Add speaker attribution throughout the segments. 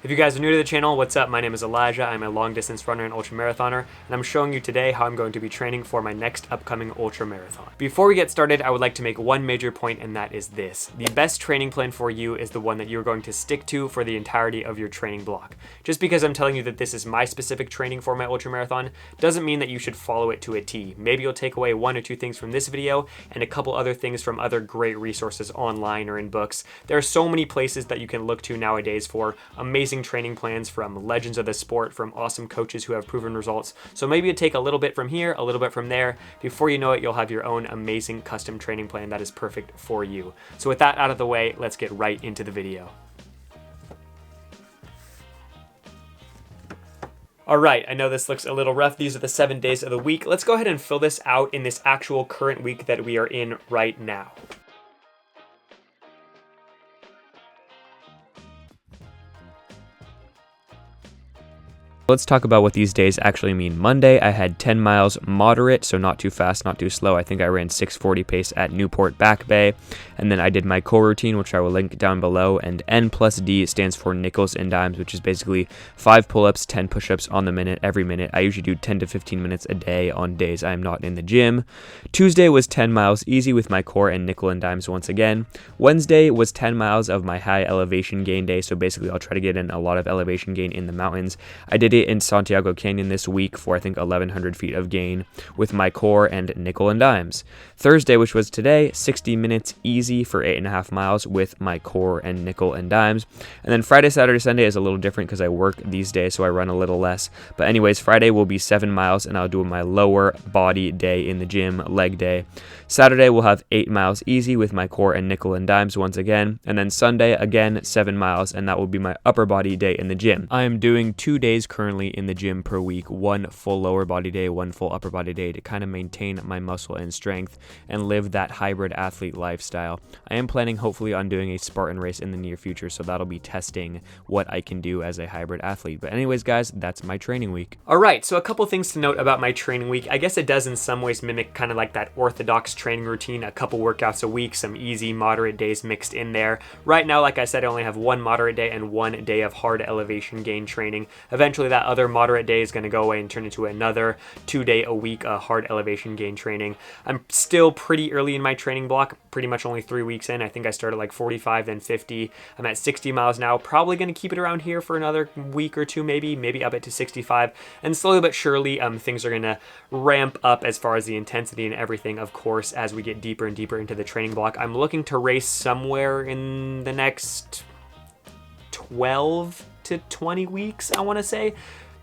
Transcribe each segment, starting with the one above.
Speaker 1: If you guys are new to the channel, what's up? My name is Elijah. I'm a long distance runner and ultramarathoner, and I'm showing you today how I'm going to be training for my next upcoming ultramarathon. Before we get started, I would like to make one major point, and that is this. The best training plan for you is the one that you're going to stick to for the entirety of your training block. Just because I'm telling you that this is my specific training for my ultramarathon doesn't mean that you should follow it to a T. Maybe you'll take away one or two things from this video and a couple other things from other great resources online or in books. There are so many places that you can look to nowadays for amazing training plans from legends of the sport, from awesome coaches who have proven results. So maybe you take a little bit from here, a little bit from there. Before you know it, you'll have your own amazing custom training plan that is perfect for you. So with that out of the way, let's get right into the video. All right, I know this looks a little rough. These are the 7 days of the week. Let's go ahead and fill this out in this actual current week that we are in right now. Let's talk about what these days actually mean. Monday, I had 10 miles moderate, so not too fast, not too slow. I think I ran 6:40 pace at Newport Back Bay. And then I did my core routine, which I will link down below. And N+D stands for nickels and dimes, which is basically 5 pull-ups, 10 push-ups on the minute, every minute. I usually do 10 to 15 minutes a day on days I am not in the gym. Tuesday was 10 miles easy with my core and nickel and dimes once again. Wednesday was 10 miles of my high elevation gain day. So basically I'll try to get in a lot of elevation gain in the mountains. I did it in Santiago Canyon this week for I think 1,100 feet of gain with my core and nickel and dimes. Thursday, which was today, 60 minutes easy for 8.5 miles with my core and nickel and dimes. And then Friday, Saturday, Sunday is a little different because I work these days, so I run a little less. But anyways, Friday will be 7 miles and I'll do my lower body day in the gym, leg day. Saturday we'll have 8 miles easy with my core and nickel and dimes once again. And then Sunday, again, 7 miles, and that will be my upper body day in the gym. I am doing 2 days currently in the gym per week, one full lower body day, one full upper body day to kind of maintain my muscle and strength and live that hybrid athlete lifestyle. I am planning hopefully on doing a Spartan race in the near future, so that'll be testing what I can do as a hybrid athlete. But anyways, guys, that's my training week. All right, so a couple things to note about my training week. I guess it does in some ways mimic kind of like that orthodox training routine, a couple workouts a week, some easy, moderate days mixed in there. Right now, like I said, I only have one moderate day and 1 day of hard elevation gain training. Eventually, that other moderate day is going to go away and turn into another 2-day a week hard elevation gain training. I'm still pretty early in my training block, pretty much only 3 weeks in. I think I started like 45, then 50. I'm at 60 miles now, probably going to keep it around here for another week or two, maybe up it to 65. And slowly but surely, things are going to ramp up as far as the intensity and everything, of course, as we get deeper and deeper into the training block. I'm looking to race somewhere in the next 12 to 20 weeks, I want to say.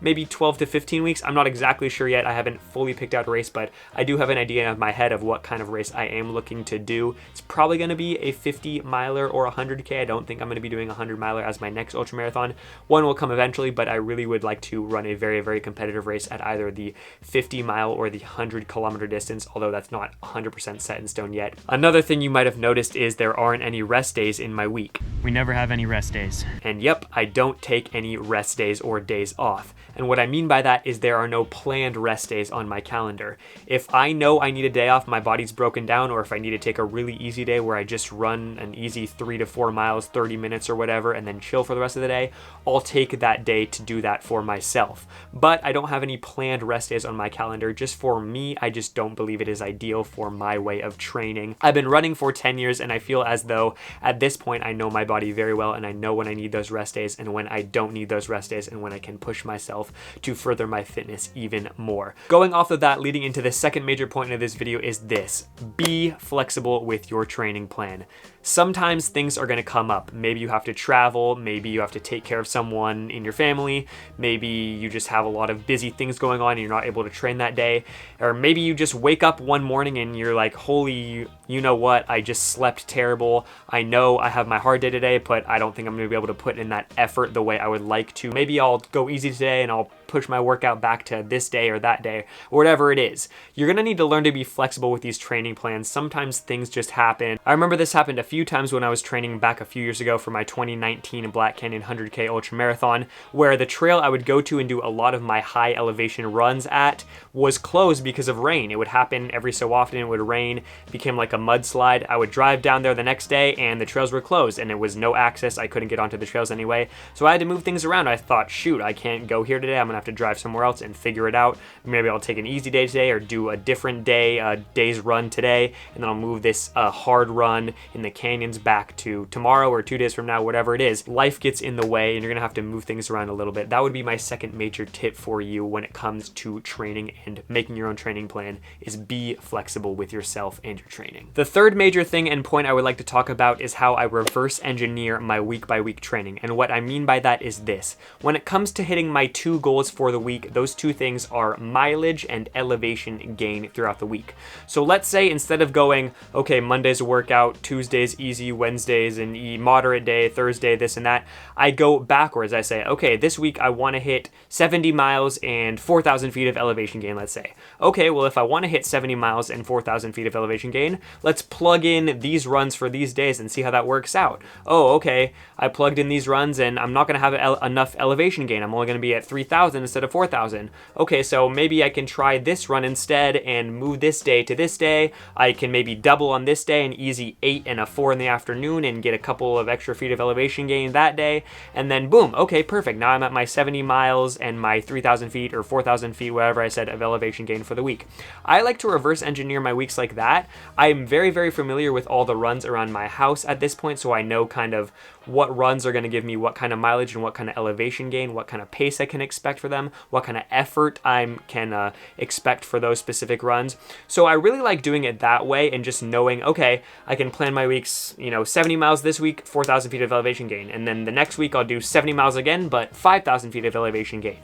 Speaker 1: Maybe 12 to 15 weeks. I'm not exactly sure yet. I haven't fully picked out a race, but I do have an idea in my head of what kind of race I am looking to do. It's probably going to be a 50 miler or 100K. I don't think I'm going to be doing a 100 miler as my next ultramarathon. One will come eventually, but I really would like to run a very, very competitive race at either the 50 mile or the 100 kilometer distance, although that's not 100% set in stone yet. Another thing you might have noticed is there aren't any rest days in my week. We never have any rest days. And yep, I don't take any rest days or days off. And what I mean by that is there are no planned rest days on my calendar. If I know I need a day off, my body's broken down, or if I need to take a really easy day where I just run an easy 3 to 4 miles, 30 minutes or whatever, and then chill for the rest of the day, I'll take that day to do that for myself. But I don't have any planned rest days on my calendar. Just for me, I just don't believe it is ideal for my way of training. I've been running for 10 years, and I feel as though at this point I know my body very well, and I know when I need those rest days and when I don't need those rest days, and when I can push myself to further my fitness even more. Going off of that, leading into the second major point of this video is this: be flexible with your training plan. Sometimes things are going to come up. Maybe you have to travel, maybe you have to take care of someone in your family, maybe you just have a lot of busy things going on and you're not able to train that day, or maybe you just wake up one morning and you're like, holy, you know what, I just slept terrible. I know I have my hard day today, but I don't think I'm going to be able to put in that effort the way I would like to. Maybe I'll go easy today and I'll push my workout back to this day or that day, or whatever it is. You're gonna need to learn to be flexible with these training plans. Sometimes things just happen. I remember this happened a few times when I was training back a few years ago for my 2019 Black Canyon 100K Ultramarathon, where the trail I would go to and do a lot of my high elevation runs at was closed because of rain. It would happen every so often. It would rain, it became like a mudslide. I would drive down there the next day and the trails were closed and it was no access. I couldn't get onto the trails anyway. So I had to move things around. I thought, shoot, I can't go here today. I'm gonna have to drive somewhere else and figure it out. Maybe I'll take an easy day today or do a different day, a day's run today, and then I'll move this hard run in the canyons back to tomorrow or 2 days from now, whatever it is. Life gets in the way and you're gonna have to move things around a little bit. That would be my second major tip for you when it comes to training and making your own training plan, is be flexible with yourself and your training. The third major thing and point I would like to talk about is how I reverse engineer my week by week training. And what I mean by that is this: when it comes to hitting my 2 goals for the week, those 2 things are mileage and elevation gain throughout the week. So let's say instead of going, okay, Monday's a workout, Tuesday's easy, Wednesday's an moderate day, Thursday this and that, I go backwards. I say, okay, this week I want to hit 70 miles and 4,000 feet of elevation gain, let's say. Okay, well, if I want to hit 70 miles and 4,000 feet of elevation gain, let's plug in these runs for these days and see how that works out. Oh, okay, I plugged in these runs and I'm not going to have enough elevation gain. I'm only going to be at 3,000 instead of 4,000. Okay, so maybe I can try this run instead and move this day to this day. I can maybe double on this day, an easy 8 and a 4 in the afternoon, and get a couple of extra feet of elevation gain that day. And then boom, okay, perfect. Now I'm at my 70 miles and my 3,000 feet or 4,000 feet, whatever I said, of elevation gain for the week. I like to reverse engineer my weeks like that. I'm very, very familiar with all the runs around my house at this point, so I know kind of what runs are going to give me what kind of mileage and what kind of elevation gain, what kind of pace I can expect for them, what kind of effort I can expect for those specific runs. So I really like doing it that way and just knowing, okay, I can plan my weeks, 70 miles this week, 4,000 feet of elevation gain. And then the next week I'll do 70 miles again, but 5,000 feet of elevation gain.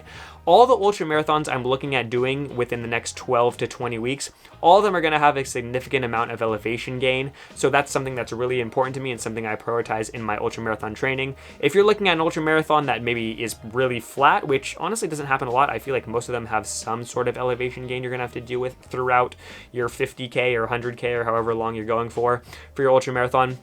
Speaker 1: All the ultra marathons I'm looking at doing within the next 12 to 20 weeks, all of them are going to have a significant amount of elevation gain. So that's something that's really important to me and something I prioritize in my ultra marathon training. If you're looking at an ultra marathon that maybe is really flat, which honestly doesn't happen a lot, I feel like most of them have some sort of elevation gain you're going to have to deal with throughout your 50K or 100K or however long you're going for your ultra marathon.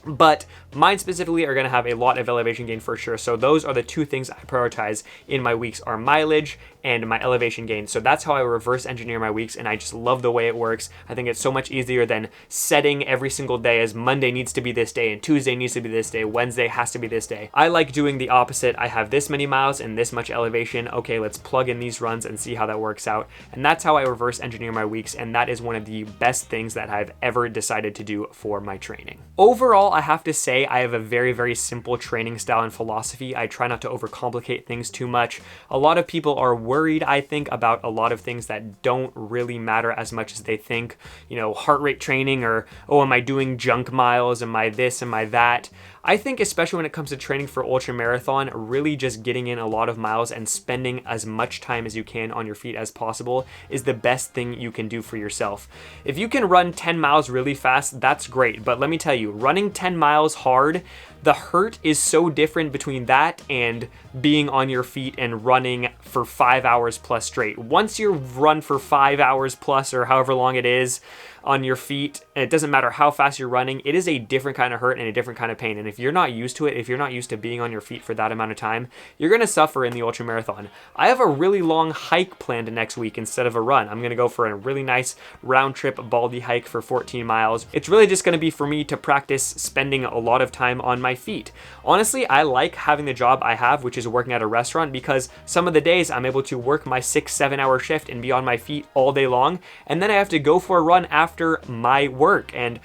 Speaker 1: But mine specifically are going to have a lot of elevation gain for sure. So those are the 2 things I prioritize in my weeks, are mileage and my elevation gain. So that's how I reverse engineer my weeks, and I just love the way it works. I think it's so much easier than setting every single day as Monday needs to be this day and Tuesday needs to be this day, Wednesday has to be this day. I like doing the opposite. I have this many miles and this much elevation. Okay, let's plug in these runs and see how that works out. And that's how I reverse engineer my weeks, and that is one of the best things that I've ever decided to do for my training. Overall, I have to say I have a very, very simple training style and philosophy. I try not to overcomplicate things too much. A lot of people are worried, I think, about a lot of things that don't really matter as much as they think. Heart rate training, or, oh, am I doing junk miles? Am I this? Am I that? I think especially when it comes to training for ultra marathon, really just getting in a lot of miles and spending as much time as you can on your feet as possible is the best thing you can do for yourself. If you can run 10 miles really fast, that's great. But let me tell you, running 10 miles hard, the hurt is so different between that and being on your feet and running for 5 hours plus straight. Once you run for 5 hours plus, or however long it is, on your feet, and it doesn't matter how fast you're running, it is a different kind of hurt and a different kind of pain. And if you're not used to it, if you're not used to being on your feet for that amount of time, you're going to suffer in the ultra marathon. I have a really long hike planned next week instead of a run. I'm going to go for a really nice round trip Baldy hike for 14 miles. It's really just going to be for me to practice spending a lot of time on my feet. Honestly, I like having the job I have, which is working at a restaurant, because some of the days I'm able to work my 6-7 hour shift and be on my feet all day long, and then I have to go for a run after my work, and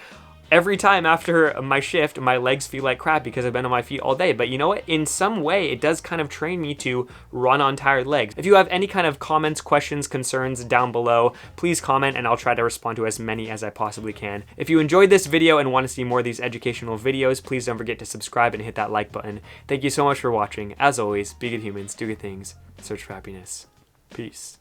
Speaker 1: every time after my shift my legs feel like crap because I've been on my feet all day. But you know what, in some way it does kind of train me to run on tired legs. If you have any kind of comments, questions, concerns down below, please comment and I'll try to respond to as many as I possibly can. If you enjoyed this video and want to see more of these educational videos, please don't forget to subscribe and hit that like button. Thank you so much for watching. As always, be good humans, do good things, search for happiness. Peace.